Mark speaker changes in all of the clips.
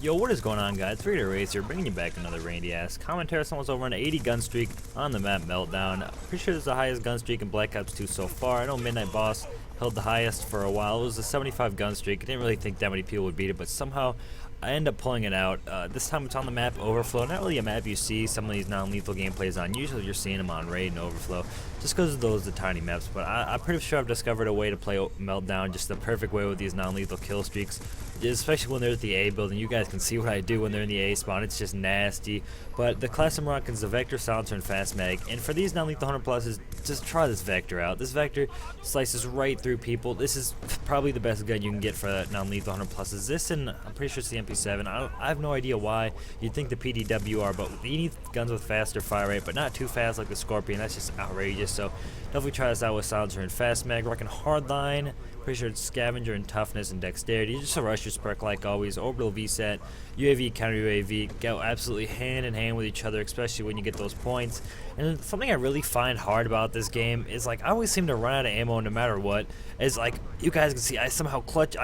Speaker 1: Yo, what is going on, guys? Oaiz here, bringing you back another rainy-ass commentary. Someone's over an 80 gun streak on the map Meltdown. Pretty sure it's the highest gun streak in Black Ops 2 so far. I know Midnight Boss held the highest for a while. It was a 75 gun streak. I didn't really think that many people would beat it, but somehow I end up pulling it out. This time it's on the map Overflow. Not really a map you see some of these non-lethal gameplays on. Usually you're seeing them on Raid and Overflow, just because of those the tiny maps. But I'm pretty sure I've discovered a way to play Meltdown just the perfect way with these non-lethal kill streaks, especially when they're at the A building. You guys can see what I do when they're in the A spawn. It's just nasty. But the class I'm rocking is the Vector, Silencer, and Fast Mag. And for these non-lethal 100 pluses, just try this Vector out. This Vector slices right through people. This is probably the best gun you can get for non-lethal 100 pluses. This, and I'm pretty sure it's the MP7. I have no idea why you'd think the PDW are, but you need guns with faster fire rate, but not too fast like the Skorpion. That's just outrageous. So definitely try this out with Silencer and Fast Mag. Rocking Hardline. Pretty sure it's Scavenger and Toughness and Dexterity. Just a rusher's perk like always. Orbital VSAT, UAV, counter UAV go absolutely hand in hand with each other, especially when you get those points. And something I really find hard about this game is, like, I always seem to run out of ammo no matter what. It's like, you guys can see, I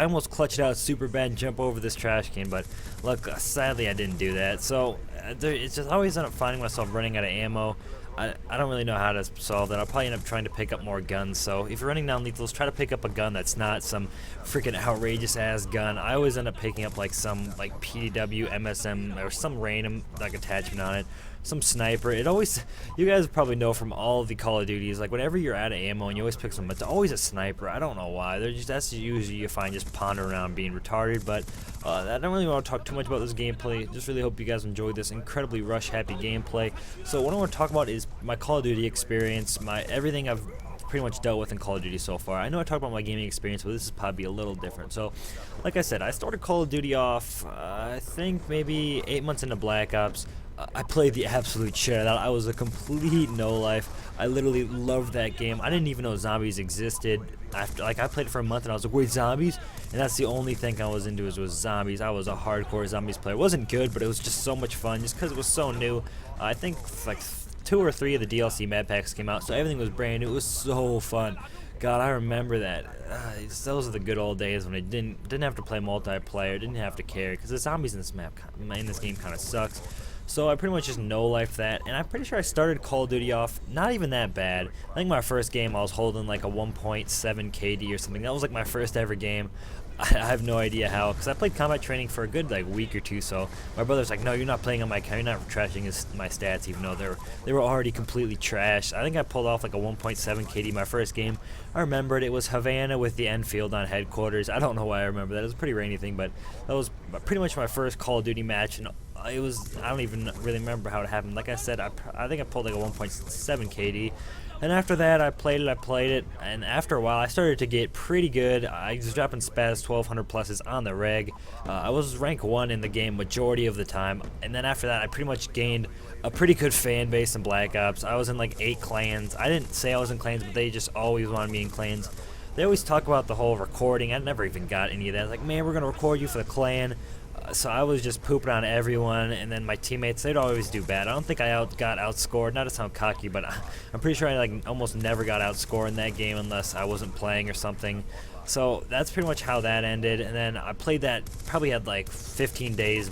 Speaker 1: almost clutched out super bad and jump over this trash can, but look, sadly I didn't do that. So it's just always end up finding myself running out of ammo. I don't really know how to solve that. I'll probably end up trying to pick up more guns. So if you're running down lethals, try to pick up a gun that's not some freaking outrageous ass gun. I always end up picking up like some like PDW, MSM, or some random like attachment on it, some sniper. It always, you guys probably know from all of the Call of Duties, like whenever you're out of ammo and you always pick some, it's always a sniper. I don't know why. That's usually you find just pondering around being retarded. But I don't really want to talk too much about this gameplay. Just really hope you guys enjoyed this incredibly rush happy gameplay. So what I want to talk about is my Call of Duty experience, everything I've pretty much dealt with in Call of Duty so far. I know I talked about my gaming experience, but this is probably a little different. So, like I said, I started Call of Duty off, I think maybe 8 months into Black Ops. I played the absolute shit out of that. I was a complete no-life. I literally loved that game. I didn't even know zombies existed. After, like, I played it for a month and I was like, wait, zombies? And that's the only thing I was into was zombies. I was a hardcore zombies player. It wasn't good, but it was just so much fun just because it was so new. I think like 2 or 3 of the DLC map packs came out, so everything was brand new. It was so fun. God, I remember that. Those are the good old days when I didn't have to play multiplayer, didn't have to carry, because the zombies in this game kind of sucks. So I pretty much just no-lifed that, and I'm pretty sure I started Call of Duty off not even that bad. I think my first game I was holding like a 1.7 KD or something. That was like my first ever game. I have no idea how, because I played combat training for a good like week or two. So my brother's like, no, you're not playing on my account, you're not trashing my stats, even though they were already completely trashed. I think I pulled off like a 1.7 KD my first game. I remembered it was Havana with the Enfield on headquarters. I don't know why I remember that. It was a pretty rainy thing, but that was pretty much my first Call of Duty match, and I don't even really remember how it happened. Like I said, I think I pulled like a 1.7 KD. And after that, I played it, and after a while, I started to get pretty good. I was dropping Spaz 1200 pluses on the reg. I was rank 1 in the game majority of the time, and then after that, I pretty much gained a pretty good fan base in Black Ops. I was in like 8 clans. I didn't say I was in clans, but they just always wanted me in clans. They always talk about the whole recording. I never even got any of that. Like, man, we're gonna record you for the clan. So I was just pooping on everyone, and then my teammates, they'd always do bad. I don't think I got outscored, not to sound cocky, but I'm pretty sure I like almost never got outscored in that game unless I wasn't playing or something. So that's pretty much how that ended, and then I played that, probably had like 15 days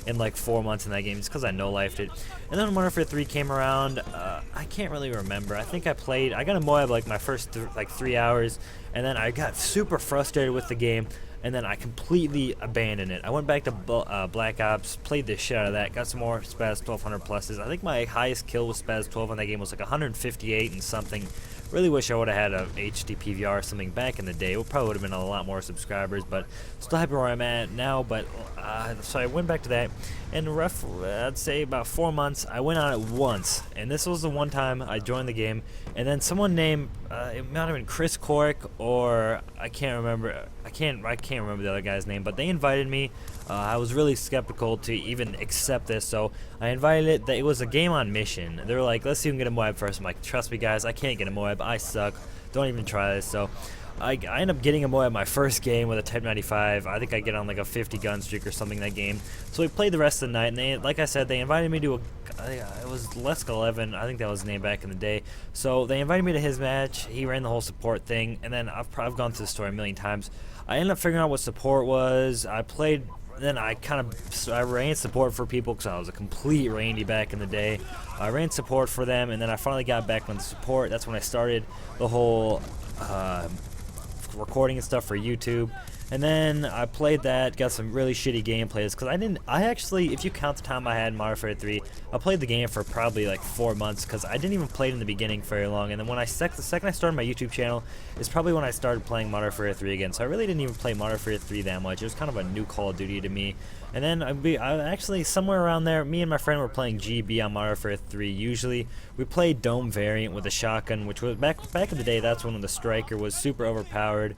Speaker 1: in like 4 months in that game just because I no-lifed it. And then Modern Warfare 3 came around. I can't really remember. I think I got a Moab like my first 3 hours, and then I got super frustrated with the game, and then I completely abandoned it. I went back to Black Ops, played the shit out of that, got some more Spaz 1200 pluses. I think my highest kill with Spaz 12 on that game was like 158 and something. Really wish I would have had a HD PVR or something back in the day. It probably would have been a lot more subscribers, but still happy where I'm at now. But so I went back to that, and I'd say about 4 months, I went on it once, and this was the one time I joined the game, and then someone named it might have been Chris Cork, or I can't remember. I can't remember the other guy's name, but they invited me. I was really skeptical to even accept this, so I invited it. It was a game on mission. They were like, let's see who can get a Moab first. I'm like, trust me, guys, I can't get a Moab. I suck. Don't even try this. So I ended up getting a Moab my first game with a Type 95. I think I get on like a 50 gun streak or something that game. So we played the rest of the night, and they, like I said, they invited me to it was Lesk 11, I think that was his name back in the day. So they invited me to his match. He ran the whole support thing, and then I've gone through the story a million times. I ended up figuring out what support was. I played then I ran support for people because I was a complete Randy back in the day. I ran support for them, and then I finally got back on the support. That's when I started the whole recording and stuff for YouTube. And then I played that, got some really shitty gameplays, because I actually, if you count the time I had in Modern Warfare 3, I played the game for probably like 4 months, because I didn't even play it in the beginning very long, and then when the second I started my YouTube channel, is probably when I started playing Modern Warfare 3 again, so I really didn't even play Modern Warfare 3 that much. It was kind of a new Call of Duty to me. And then I actually, somewhere around there, me and my friend were playing GB on Modern Warfare 3 usually. We played Dome variant with a shotgun, which was, back in the day, that's when the Striker was super overpowered.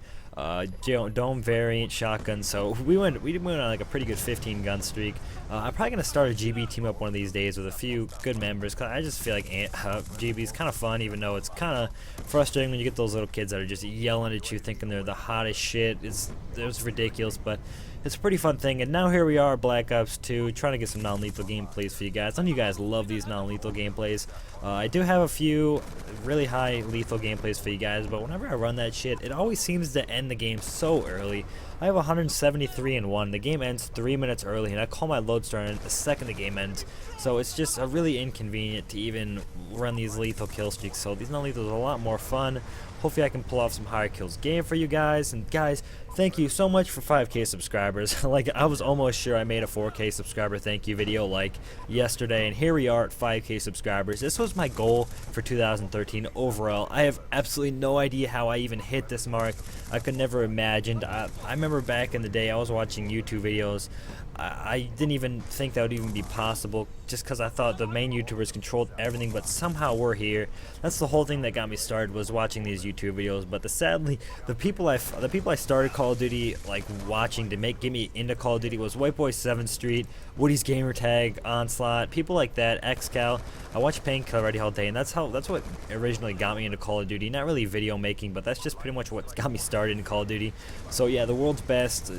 Speaker 1: Dome variant shotgun, so we went on like a pretty good 15 gun streak. I'm probably gonna start a GB team up one of these days with a few good members, cause I just feel like GB is kind of fun, even though it's kind of frustrating when you get those little kids that are just yelling at you, thinking they're the hottest shit. It's ridiculous, but it's a pretty fun thing. And now here we are, Black Ops 2, trying to get some non-lethal gameplays for you guys. I know you guys love these non-lethal gameplays. I do have a few really high lethal gameplays for you guys, but whenever I run that shit, it always seems to end the game so early. I have 173 and 1. The game ends 3 minutes early, and I call my load start the second the game ends. So it's just really inconvenient to even run these lethal kill streaks. So these non-lethals are a lot more fun. Hopefully I can pull off some higher kills game for you guys. And guys, thank you so much for 5K subscribers. Like, I was almost sure I made a 4K subscriber thank you video like yesterday, and here we are at 5K subscribers. This was my goal for 2013 overall. I have absolutely no idea how I even hit this mark. I could never imagined. I remember back in the day I was watching YouTube videos. I didn't even think that would even be possible, just because I thought the main YouTubers controlled everything, but somehow we're here. That's the whole thing that got me started, was watching these YouTube videos. But sadly, the people I started Call of Duty like watching to get me into Call of Duty was Whiteboy 7th Street, Woody's Gamertag, Onslaught, people like that, XCal. I watched Painkiller already all day, and that's what originally got me into Call of Duty. Not really video making, but that's just pretty much what got me started in Call of Duty. So yeah, the world's best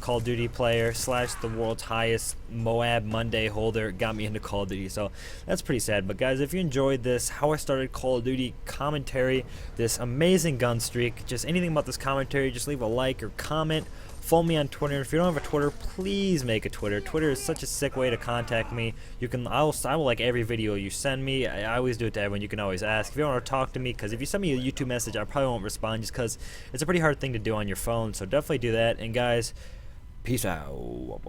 Speaker 1: Call of Duty player / the world's highest Moab Monday holder got me into Call of Duty. So that's pretty sad. But guys, if you enjoyed this, how I started Call of Duty commentary, this amazing gun streak, just anything about this commentary, just leave a like or comment. Follow me on Twitter. If you don't have a Twitter, please make a Twitter. Twitter is such a sick way to contact me. I will like every video you send me. I always do it to everyone. You can always ask if you want to talk to me, because if you send me a YouTube message, I probably won't respond, just because it's a pretty hard thing to do on your phone. So definitely do that. And guys, peace out.